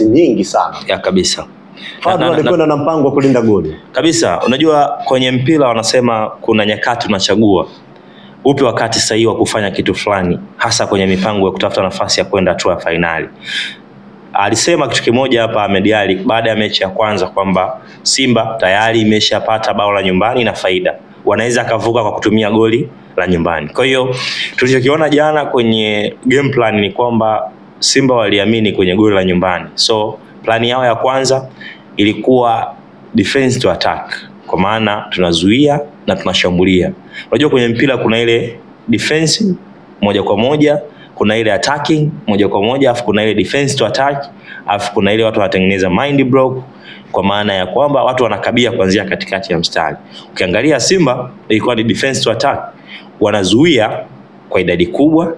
nyingi sana. Ya kabisa. Fadlu alikwenda na mpango wa kulinda goli. Kabisa. Unajua kwenye mpira wanasema kuna nyakati unachagua upi wakati sahihi wa kufanya kitu fulani, hasa kwenye mipango ya kutafuta nafasi ya kwenda hatua ya finali. Alisema kitu kimoja hapa Ahmed Ally baada ya mechi ya kwanza kwamba Simba tayari imeshapata bao la nyumbani na faida. Wanaweza kavuka kwa kutumia goli la nyumbani. Kwa hiyo tulichokiona jana kwenye game plan ni kwamba Simba waliamini kwenye goli la nyumbani. So plani yao ya kwanza ilikuwa defense to attack. Kwa maana tunazuia na tunashambulia. Unajua kwenye mpira kuna ile defense moja kwa moja, kuna ile attacking moja kwa moja, afu kuna ile defense to attack, afu kuna ile watu wanatengeneza mind block, kwa maana ya kwamba watu wanakabia kuanzia katikati ya mstari. Ukiangalia Simba ilikuwa ni defense to attack, wanazuia kwa idadi kubwa,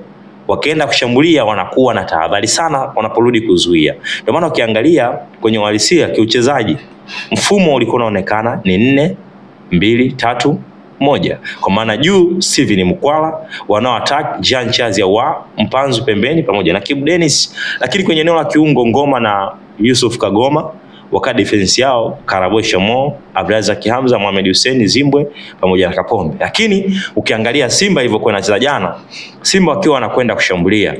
wakienda kushambulia wanakuwa na tahadhari sana wanaporudi kuzuia. Ndio maana ukiangalia kwenye uhalisia kiuchezaji mfumo ulikuwa unaonekana ni 4-2-3-1. Kwa maana juu Steven Mukwala wanao attack Jean Charles Ahoua, Mpanzu pembeni pamoja na Kibu Denis, lakini kwenye eneo la kiungo Ngoma na Yusuf Kagoma, wakati defense yao Karabwe Shamo, Abdulrazak Hamza, Mohamed Hussein Zimbwe pamoja na Kapombe. Lakini ukiangalia Simba ilivyokuwa inacheza jana, Simba wakiwa wanakwenda kushambulia,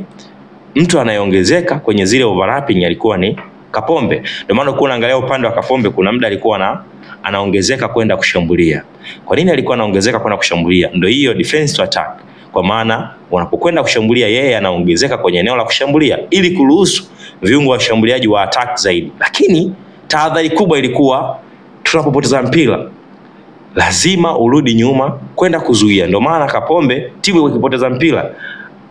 mtu anayeongezeka kwenye zile overlapping alikuwa ni Kapombe. Ndio maana uko unaangalia upande wa Kapombe kuna muda alikuwa anaongezeka kwenda kushambulia. Kwa nini alikuwa anaongezeka kwenda kushambulia? Ndio hiyo defense to attack. Kwa maana wanapokwenda kushambulia yeye anaongezeka kwenye eneo la kushambulia ili kuruhusu viungo wa washambuliaji wa attack zaidi. Lakini tahadhari kubwa ilikuwa tunapopoteza mpira lazima urudi nyuma kwenda kuzuia. Ndio maana Kapombe timu ikipoteza mpira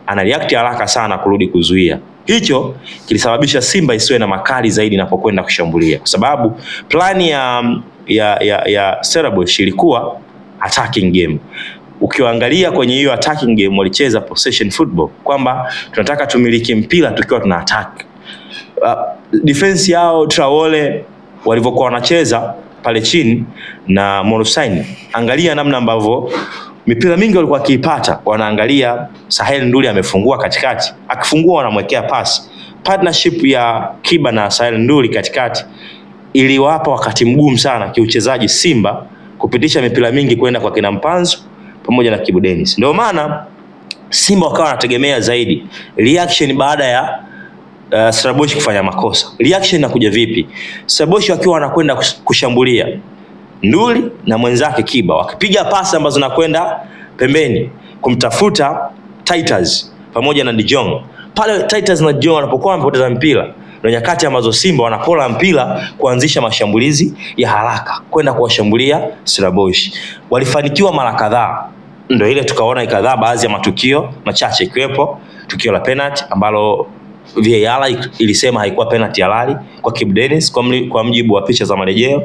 ana react haraka sana kurudi kuzuia. Hicho kilisababisha Simba isiwe na makali zaidi inapokwenda kushambulia, kwa sababu plani ya Stellenbosch ilikuwa attacking game. Ukiangalia kwenye hiyo attacking game walicheza possession football, kwamba tunataka tumiliki mpira tukiwa tuna attack. Defense yao Traore walivyokuwa wanacheza pale chini na Morusaini, angalia namna ambavyo mipira mingi walikuwa kiipata, wanaangalia Sahel Nduli amefungua katikati, akifungua wanamwekea pasi. Partnership ya Kiba na Sahel Nduli katikati iliwapa wakati mgumu sana kiuchezaji Simba kupitisha mipira mingi kwenda kwa kina Mpanzu pamoja na Kibu Denis. Ndio maana Simba wakawa wanategemea zaidi reaction baada ya Stellenbosch kufanya makosa. Reaction inakuja vipi? Stellenbosch wakiwa wanakwenda kushambulia, Nduli na mwenzake Kiba wakipiga pasi ambazo zinakwenda pembeni kumtafuta Titus pamoja na De Jong. Pale Titus na De Jong wanapokuwa wamepoteza mpira, ndio nyakati ambazo Simba wanapola mpira kuanzisha mashambulizi ya haraka kwenda kuwashambulia Stellenbosch. Walifanikiwa mara kadhaa. Ndio ile tukaona kadhaa baadhi ya matukio machache, ikiwepo tukio la penalty ambalo VAR ilisema haikuwa penalty halali kwa Kibu Denis kwa mjibu wa picha za marejeo,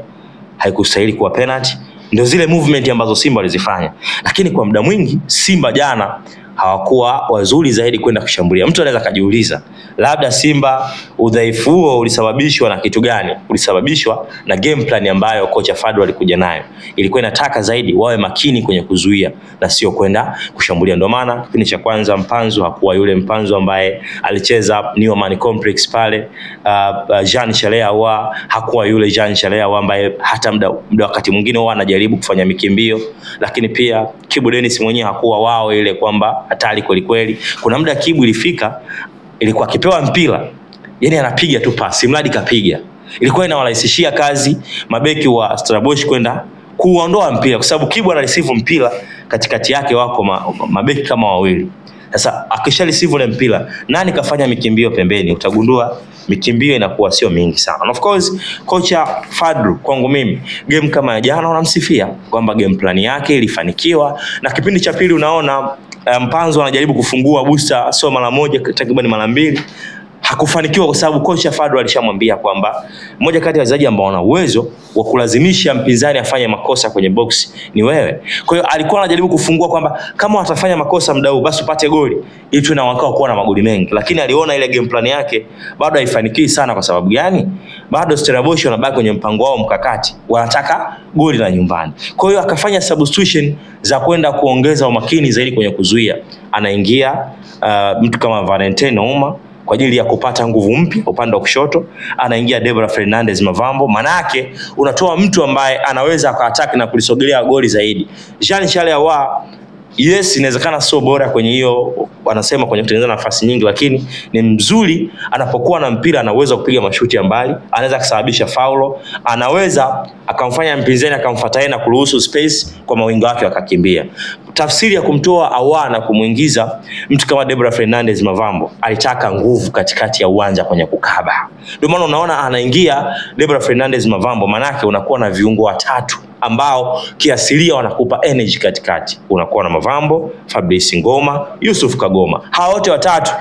haikustahili kuwa penalty. Ndio zile movement ambazo Simba walizifanya. Lakini kwa muda mwingi Simba jana hawakuwa wazuri zaidi kwenda kushambulia. Mtu anaweza kujiuliza labda Simba udhaifu huo ulisababishwa na kitu gani? Ulisababishwa na game plan ambayo kocha Fadlu alikuja nayo. Ilikuwa inataka zaidi wawe makini kwenye kuzuia na sio kwenda kushambulia. Ndio maana kipindi cha kwanza Mpanzu hakuwa yule Mpanzu ambaye alicheza Newman Complex pale. Jean Charles Ahoua hakuwa yule Jean Charles Ahoua ambaye hata muda wakati mwingine huwa anajaribu kufanya mikimbio. Lakini pia Kibu Denis mwenyewe hakuwa wao ile kwamba hatari kweli kweli. Kuna muda Kibu ilifika ilikuwa akipewa mpira yani anapiga tu pasi mradi kapiga. Ilikuwa inawarahisishia kazi mabeki wa Stellenbosch kwenda kuondoa mpira, kwa sababu Kibu ana receive mpira katikati yake wako mabeki kama wawili. Sasa akisha receive ile mpira, nani kafanya mikimbio pembeni? Utagundua mikimbio inakuwa sio mingi sana. And of course kocha Fadlu kwangu mimi game kama ya jana unamsifia kwamba game plan yake ilifanikiwa, na kipindi cha pili unaona Mpanzu anajaribu kufungua booster sio mara moja, takriban mara mbili. Hakufanikiwa kwa sababu kocha Fadlu alishamwambia kwamba mmoja kati ya wachezaji ambao wana uwezo wa kulazimisha mpinzani afanye makosa kwenye box ni wewe. Kwa hiyo alikuwa anajaribu kufungua kwamba kama watafanya makosa muda huu basi upate goli ili tuwe na wakao kuwa na magoli mengi. Lakini aliona ile game plan yake bado haifanikiwi sana. Kwa sababu gani? Bado Stellenbosch wanabaki kwenye mpango wao mkakati, wanataka goli la nyumbani. Kwa hiyo akafanya substitution za kwenda kuongeza umakini zaidi kwenye kuzuia. Anaingia mtu kama Valentine Ouma kwa ajili ya kupata nguvu mpya upande wa kushoto. Anaingia Deborah Fernandez Mavambo, manake unatoa mtu ambaye anaweza akaattack na kulisogelea goli zaidi. Jean Charles Ahoua, yes, inawezekana sio bora kwenye hiyo, wanasema kwenye kutengeneza nafasi nyingi, lakini ni mzuri anapokuwa na mpira, ana uwezo kupiga mashuti ya mbali, anaweza kusababisha faulo, anaweza akamfanya mpinzani akamfuata yeye na kuruhusu space kwa mawinga wake wakakimbia. Tafsiri ya kumtoa Ahoua na kumuingiza mtu kama Deborah Fernandez Mavambo, alitaka nguvu katikati ya uwanja kwenye kukaba. Ndio maana unaona anaingia Deborah Fernandez Mavambo, manake unakuwa na viungo watatu ambao kiasilia wanakupa energy katikati. Unakuwa na Mavambo, Fabrice Ngoma, Yusuf Kagoma. Hao wote watatu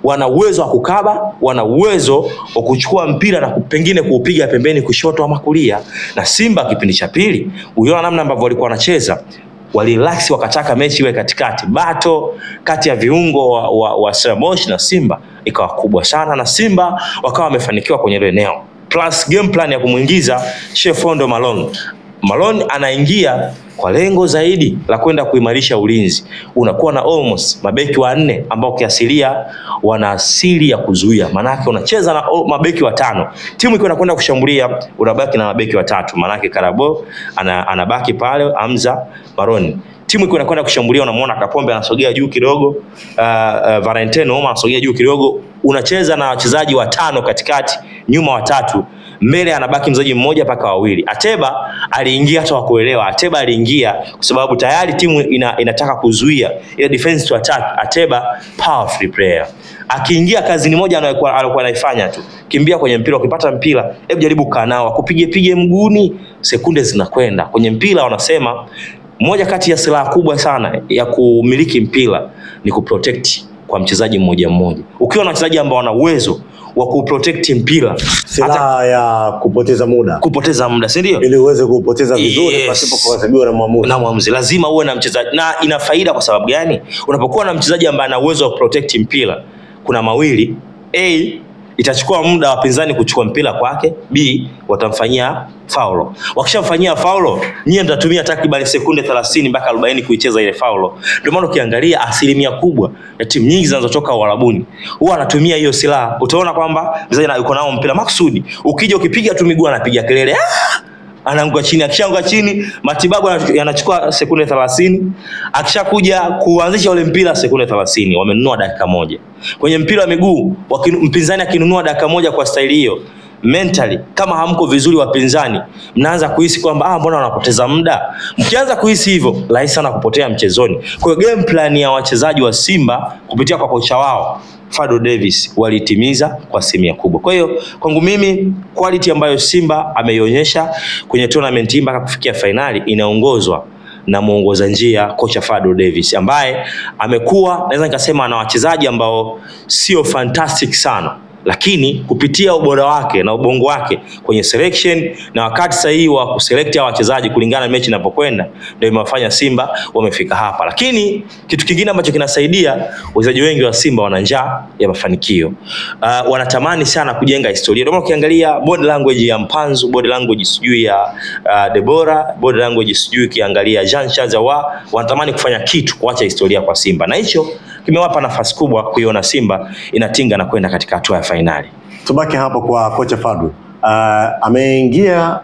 wana uwezo wa kukaba, wana uwezo wa kuchukua mpira na pengine kuupiga pembeni kushoto ama kulia. Na Simba kipindi cha pili, uliona namna ambavyo walikuwa wanacheza, walirelax, wakataka mechi iwe katikati. Bato kati ya viungo wa Stellenbosch na Simba ikawa kubwa sana, na Simba wakawa wamefanikiwa kwenye ile eneo. Plus game plan ya kumuingiza Shefondo Malone. Malone anaingia kwa lengo zaidi la kwenda kuimarisha ulinzi. Unakuwa na almost mabeki wanne ambao kiasilia wana asili ya kuzuia. Manake unacheza na mabeki watano. Timu ikiwa inakwenda kushambulia, unabaki na mabeki watatu. Manake Karabo anabaki pale, Hamza, Maroni. Timu ikiwa inakwenda kushambulia, unamuona Kapombe anasogea juu kidogo, Valentino anasogea juu kidogo. Unacheza na wachezaji watano katikati, nyuma watatu, mbele anabaki mchezaji mmoja paka wawili. Ateba aliingia hata wakuelewa. Ateba aliingia kwa sababu tayari timu inataka kuzuia ile defense to attack. Ateba powerful player. Akiingia kazi ni moja alikuwa anaifanya tu. Kimbia kwenye mpira, ukipata mpira, hebu jaribu kaa nao, kupige mguuni, sekunde zinakwenda. Kwenye mpira wanasema moja kati ya silaha kubwa sana ya kumiliki mpira ni kuprotect kwa mchezaji mmoja mmoja. Ukiwa na wachezaji ambao wana uwezo wa kuprotect mpira, silaha ya kupoteza muda, si ndio? Ili uweze kupoteza vizuri, yes, pasipo kuadhibiwa na mwamuzi. Lazima uwe na mchezaji, na ina faida kwa sababu gani? Unapokuwa na mchezaji ambaye ana uwezo wa protect mpira, kuna mawili: A, itachukua muda wapinzani kuchukua mpira kwake; B, watamfanyia faulo. Wakishamfanyia faulo, nyie mtatumia takriban sekunde 30 mpaka 40 kuicheza ile faulo. Ndio maana ukiangalia asilimia kubwa ya timu nyingi zinazotoka Uarabuni huwa anatumia hiyo silaha. Utaona kwamba mchezaji yuko nao mpira maksudi, ukija ukipiga tu miguu anapiga kelele, anaanguka chini. Akishaanguka chini, matibabu yanachukua sekunde 30. Akishakuja kuanzisha ule mpira sekunde 30, wamenunua dakika moja. Kwenye mpira wa miguu, mpinzani akinunua dakika moja kwa staili hiyo, mentally kama hamko vizuri wapinzani, mnaanza kuhisi kwamba mbona wanapoteza muda. Mkianza kuhisi hivyo, rahisi sana kupotea mchezoni. Kwa hiyo game plan ya wachezaji wa Simba kupitia kwa kocha wao Fadlu Davis walitimiza kwa asilimia kubwa. Kwa hiyo kwangu mimi, quality ambayo Simba ameionyesha kwenye tournament hii mpaka kufikia finali inaongozwa na muongoza njia kocha Fadlu Davis, ambaye amekuwa, naweza nikasema, na wachezaji ambao sio fantastic sana, lakini kupitia ubora wake na ubongo wake kwenye selection na wakati sahihi wa kuselect wachezaji kulingana na mechi inapokwenda, ndio imewafanya Simba wamefika hapa. Lakini kitu kingine ambacho kinasaidia, wachezaji wengi wa Simba wana njaa ya mafanikio. Wanatamani sana kujenga historia. Ndio ukiangalia body language ya Mpanzu, body language sijui ya Deborah, body language sijui kiangalia Jean Charles Ahoua, wanatamani kufanya kitu kuacha historia kwa Simba. Na hicho kimewapa nafasi kubwa kuiona Simba inatinga na kwenda katika hatua ya finali. Tubaki hapo kwa kocha Fadlu. Ameingia